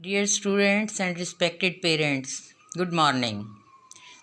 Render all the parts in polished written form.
Dear students and respected parents, good morning.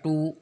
2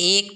1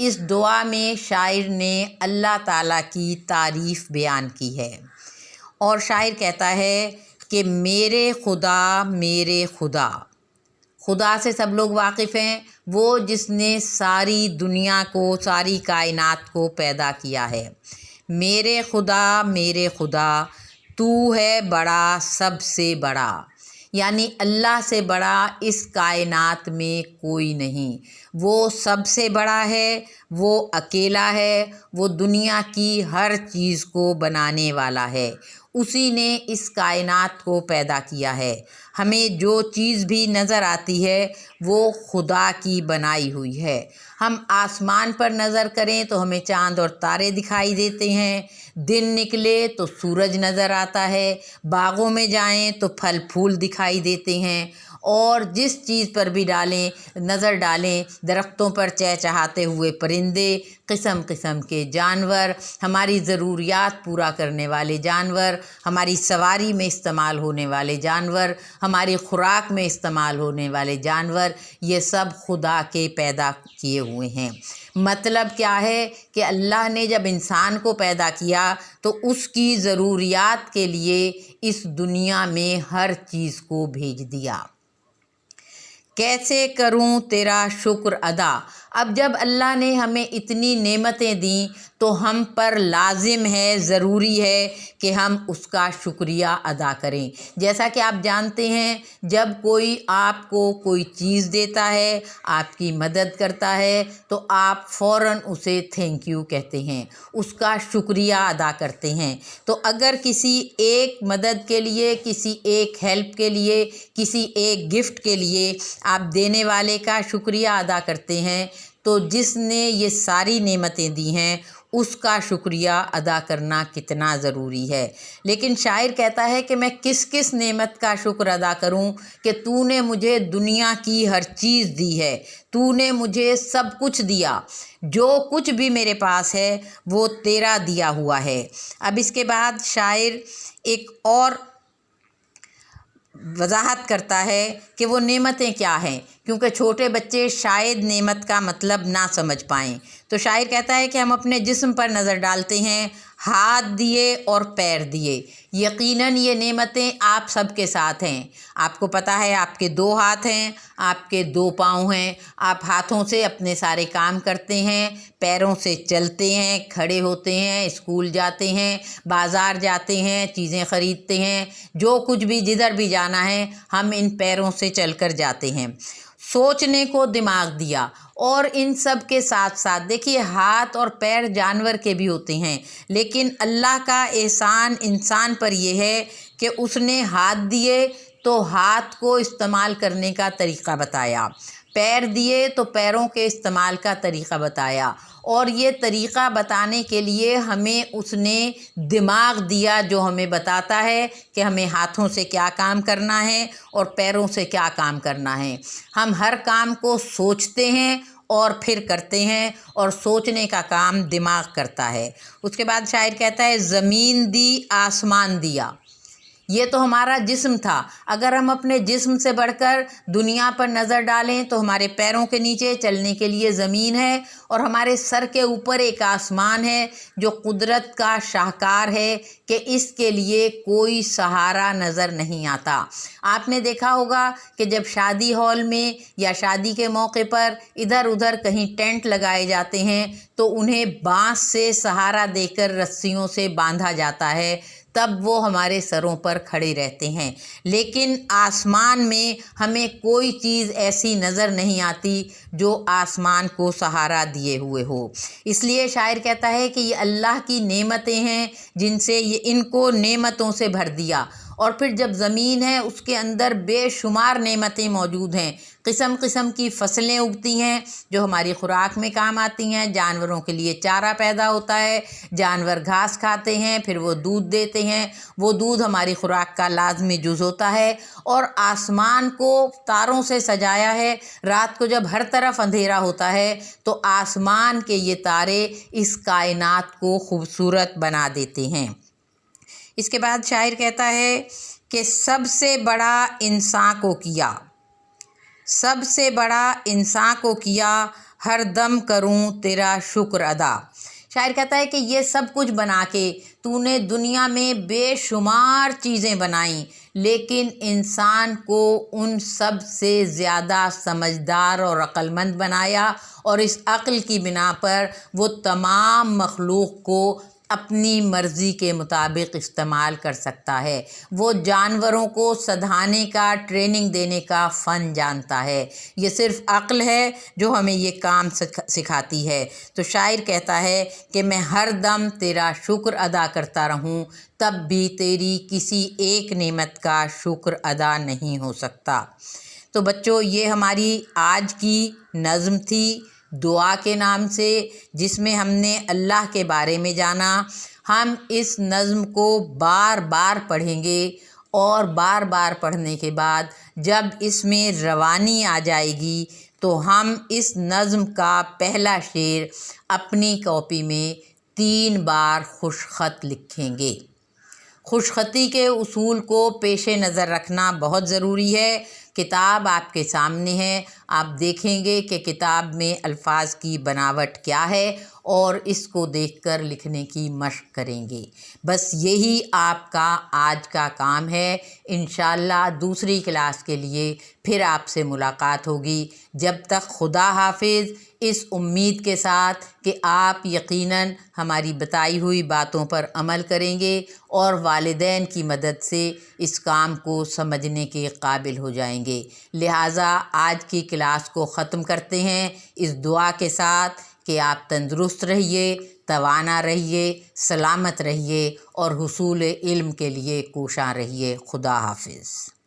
اس دعا میں شاعر نے اللہ تعالیٰ کی تعریف بیان کی ہے، اور شاعر کہتا ہے کہ میرے خدا، خدا سے سب لوگ واقف ہیں، وہ جس نے ساری دنیا کو، ساری کائنات کو پیدا کیا ہے۔ میرے خدا تو ہے بڑا، سب سے بڑا، یعنی اللہ سے بڑا اس کائنات میں کوئی نہیں۔ وہ سب سے بڑا ہے، وہ اکیلا ہے، وہ دنیا کی ہر چیز کو بنانے والا ہے، اسی نے اس کائنات کو پیدا کیا ہے۔ ہمیں جو چیز بھی نظر آتی ہے وہ خدا کی بنائی ہوئی ہے۔ ہم آسمان پر نظر کریں تو ہمیں چاند اور تارے دکھائی دیتے ہیں، دن نکلے تو سورج نظر آتا ہے، باغوں میں جائیں تو پھل پھول دکھائی دیتے ہیں، اور جس چیز پر بھی نظر ڈالیں، درختوں پر چہچہاتے ہوئے پرندے، قسم قسم کے جانور، ہماری ضروریات پورا کرنے والے جانور، ہماری سواری میں استعمال ہونے والے جانور، ہماری خوراک میں استعمال ہونے والے جانور، یہ سب خدا کے پیدا کیے ہوئے ہیں۔ مطلب کیا ہے کہ اللہ نے جب انسان کو پیدا کیا تو اس کی ضروریات کے لیے اس دنیا میں ہر چیز کو بھیج دیا۔ کیسے کروں تیرا شکر ادا؟ اب جب اللہ نے ہمیں اتنی نعمتیں دیں تو ہم پر لازم ہے، ضروری ہے کہ ہم اس کا شکریہ ادا کریں۔ جیسا کہ آپ جانتے ہیں، جب کوئی آپ کو کوئی چیز دیتا ہے، آپ کی مدد کرتا ہے، تو آپ فوراً اسے تھینک یو کہتے ہیں، اس کا شکریہ ادا کرتے ہیں۔ تو اگر کسی ایک مدد کے لیے، کسی ایک ہیلپ کے لیے، کسی ایک گفٹ کے لیے آپ دینے والے کا شکریہ ادا کرتے ہیں، تو جس نے یہ ساری نعمتیں دی ہیں اس کا شکریہ ادا کرنا کتنا ضروری ہے۔ لیکن شاعر کہتا ہے کہ میں کس نعمت کا شکر ادا کروں کہ تو نے مجھے دنیا کی ہر چیز دی ہے، تو نے مجھے سب کچھ دیا، جو کچھ بھی میرے پاس ہے وہ تیرا دیا ہوا ہے۔ اب اس کے بعد شاعر ایک اور وضاحت کرتا ہے کہ وہ نعمتیں کیا ہیں، کیونکہ چھوٹے بچے شاید نعمت کا مطلب نہ سمجھ پائیں۔ تو شاعر کہتا ہے کہ ہم اپنے جسم پر نظر ڈالتے ہیں، ہاتھ دیے اور پیر دیے، یقیناً یہ نعمتیں آپ سب کے ساتھ ہیں۔ آپ کو پتہ ہے آپ کے 2 ہاتھ ہیں، آپ کے 2 پاؤں ہیں، آپ ہاتھوں سے اپنے سارے کام کرتے ہیں، پیروں سے چلتے ہیں، کھڑے ہوتے ہیں، اسکول جاتے ہیں، بازار جاتے ہیں، چیزیں خریدتے ہیں، جو کچھ بھی جدھر بھی جانا ہے ہم ان پیروں سے چل کر جاتے ہیں۔ سوچنے کو دماغ دیا، اور ان سب کے ساتھ ساتھ دیکھیے ہاتھ اور پیر جانور کے بھی ہوتے ہیں، لیکن اللہ کا احسان انسان پر یہ ہے کہ اس نے ہاتھ دیے تو ہاتھ کو استعمال کرنے کا طریقہ بتایا، پیر دیے تو پیروں کے استعمال کا طریقہ بتایا، اور یہ طریقہ بتانے کے لیے ہمیں اس نے دماغ دیا جو ہمیں بتاتا ہے کہ ہمیں ہاتھوں سے کیا کام کرنا ہے اور پیروں سے کیا کام کرنا ہے۔ ہم ہر کام کو سوچتے ہیں اور پھر کرتے ہیں، اور سوچنے کا کام دماغ کرتا ہے۔ اس کے بعد شاعر کہتا ہے زمین دی آسمان دیا، یہ تو ہمارا جسم تھا، اگر ہم اپنے جسم سے بڑھ کر دنیا پر نظر ڈالیں تو ہمارے پیروں کے نیچے چلنے کے لیے زمین ہے، اور ہمارے سر کے اوپر ایک آسمان ہے جو قدرت کا شاہکار ہے کہ اس کے لیے کوئی سہارا نظر نہیں آتا۔ آپ نے دیکھا ہوگا کہ جب شادی ہال میں یا شادی کے موقع پر ادھر ادھر کہیں ٹینٹ لگائے جاتے ہیں تو انہیں بانس سے سہارا دے کر رسیوں سے باندھا جاتا ہے، تب وہ ہمارے سروں پر کھڑے رہتے ہیں، لیکن آسمان میں ہمیں کوئی چیز ایسی نظر نہیں آتی جو آسمان کو سہارا دیے ہوئے ہو۔ اس لیے شاعر کہتا ہے کہ یہ اللہ کی نعمتیں ہیں جن سے یہ ان کو نعمتوں سے بھر دیا، اور پھر جب زمین ہے اس کے اندر بے شمار نعمتیں موجود ہیں، قسم قسم کی فصلیں اگتی ہیں جو ہماری خوراک میں کام آتی ہیں، جانوروں کے لیے چارہ پیدا ہوتا ہے، جانور گھاس کھاتے ہیں، پھر وہ دودھ دیتے ہیں، وہ دودھ ہماری خوراک کا لازمی جز ہوتا ہے، اور آسمان کو تاروں سے سجایا ہے۔ رات کو جب ہر طرف اندھیرا ہوتا ہے تو آسمان کے یہ تارے اس کائنات کو خوبصورت بنا دیتے ہیں۔ اس کے بعد شاعر کہتا ہے کہ سب سے بڑا انسان کو کیا، سب سے بڑا انسان کو کیا، ہر دم کروں تیرا شکر ادا۔ شاعر کہتا ہے کہ یہ سب کچھ بنا کے تو نے دنیا میں بے شمار چیزیں بنائیں، لیکن انسان کو ان سب سے زیادہ سمجھدار اور عقل مند بنایا، اور اس عقل کی بنا پر وہ تمام مخلوق کو اپنی مرضی کے مطابق استعمال کر سکتا ہے۔ وہ جانوروں کو سدھانے کا، ٹریننگ دینے کا فن جانتا ہے۔ یہ صرف عقل ہے جو ہمیں یہ کام سکھاتی ہے۔ تو شاعر کہتا ہے کہ میں ہر دم تیرا شکر ادا کرتا رہوں، تب بھی تیری کسی ایک نعمت کا شکر ادا نہیں ہو سکتا۔ تو بچوں، یہ ہماری آج کی نظم تھی دعا کے نام سے، جس میں ہم نے اللہ کے بارے میں جانا۔ ہم اس نظم کو بار بار پڑھیں گے، اور بار بار پڑھنے کے بعد جب اس میں روانی آ جائے گی تو ہم اس نظم کا پہلا شعر اپنی کاپی میں 3 بار خوش خط لکھیں گے۔ خوش خطی کے اصول کو پیش نظر رکھنا بہت ضروری ہے۔ کتاب آپ کے سامنے ہے، آپ دیکھیں گے کہ کتاب میں الفاظ کی بناوٹ کیا ہے، اور اس کو دیکھ کر لکھنے کی مشق کریں گے۔ بس یہی آپ کا آج کا کام ہے۔ انشاءاللہ دوسری کلاس کے لیے پھر آپ سے ملاقات ہوگی۔ جب تک خدا حافظ، اس امید کے ساتھ کہ آپ یقیناً ہماری بتائی ہوئی باتوں پر عمل کریں گے اور والدین کی مدد سے اس کام کو سمجھنے کے قابل ہو جائیں گے۔ لہٰذا آج کی کلاس کو ختم کرتے ہیں اس دعا کے ساتھ کہ آپ تندرست رہیے، توانا رہیے، سلامت رہیے، اور حصول علم کے لیے کوشاں رہیے۔ خدا حافظ۔